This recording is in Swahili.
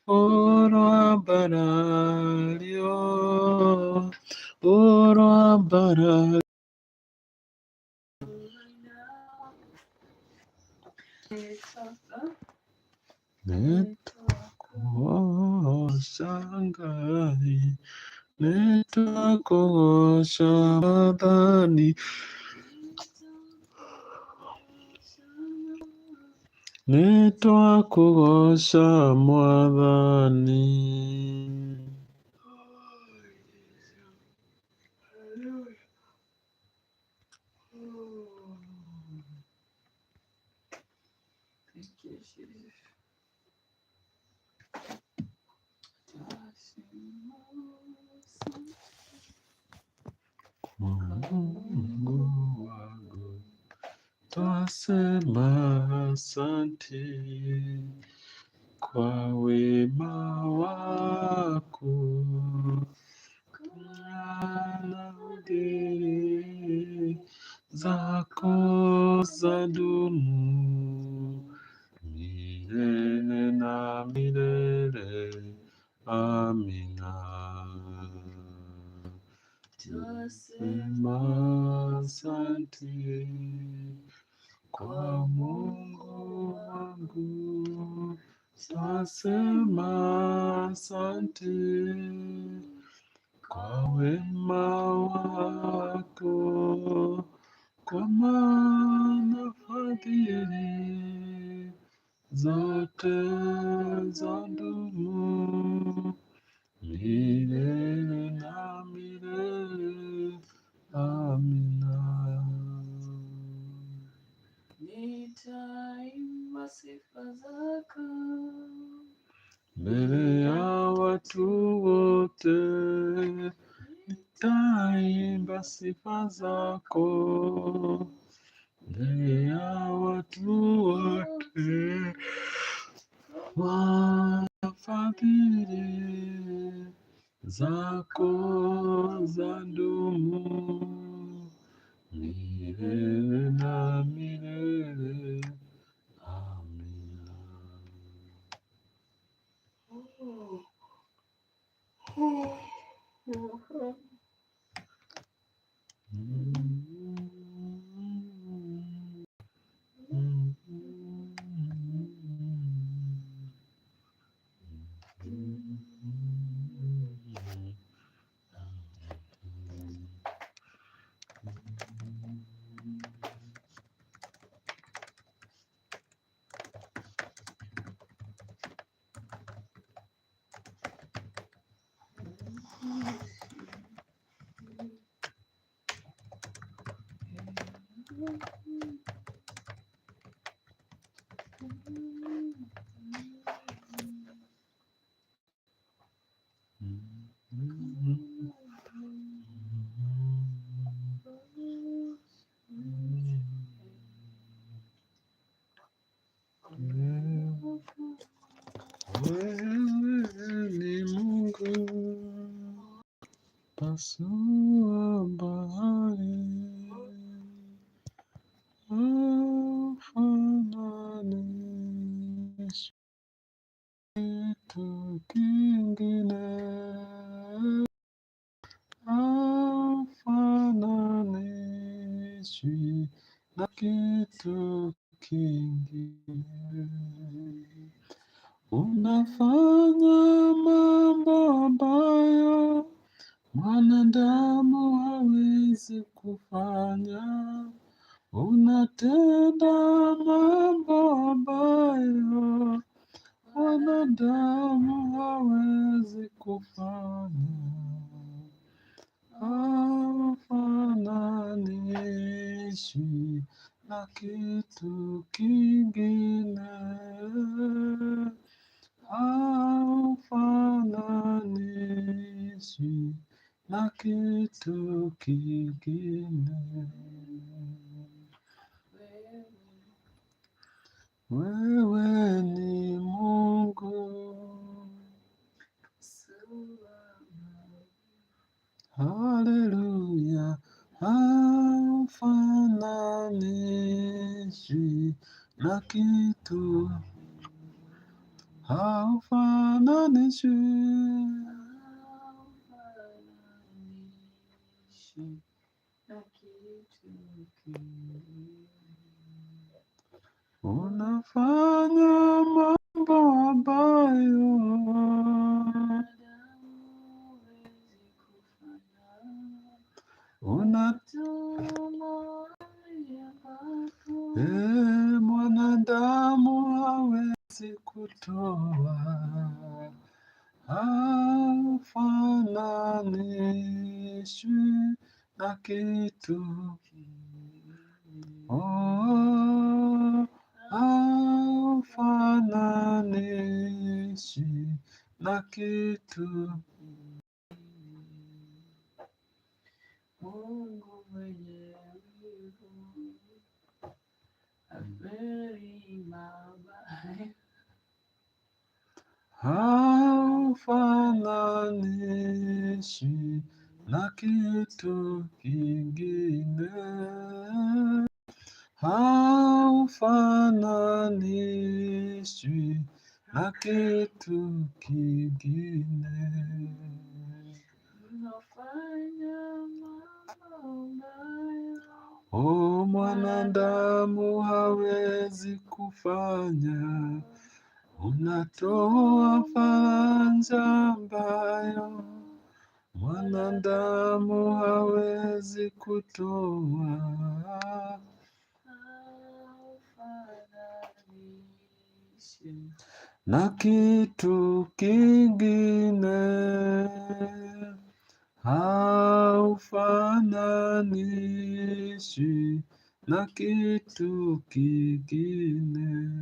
Ora baralio, ora baralio. Shangai, netakosha madani, netwakugosha mwathani. Mungu wangu, twasema asante kwa wema wako na fadhili zako zadumu milele na milele. Amina. Twasema asante kwa Mungu wangu, twasema asante kwa wema wako, kwa maana fadhili zote zadumu milele na milele. Amina. Nitaimba sifa zako Mbele ya watu wote, nitaimba sifa zako. Mbele ya watu wote, fadhili zako zadumu milele na milele. Amina. Wewe ni Mungu pasua bahari, haufananishi kitu kingine, haufananishwi na kitu kingine. Unafanya mambo ambayo mwanadamu hawezi kufanya. Unatenda mambo ambayo mwanadamu hawezi kufanya. Haufananishwi na kitu kingine, haufananishwi na kitu kingine. Wewe ni Mungu. Haleluya. Haufananishwi na kitu, haufananishwi na kitu kingine. Unafanya mambo ambayo mwanadamu hawezi kutoa, haufananishwi na kitu. Haufananishwi na kitu. Mungu mwenye wivu, habari mabaya, haufananishwi na kitu kingine, haufananishwi na kitu kingine. unafanya mambo mabaya, Mwanadamu hawezi kufanya, unatoa faraja ambayo mwanadamu hawezi kutoa, haufananishwi na kitu kingine, haufananishwi na kitu kingine.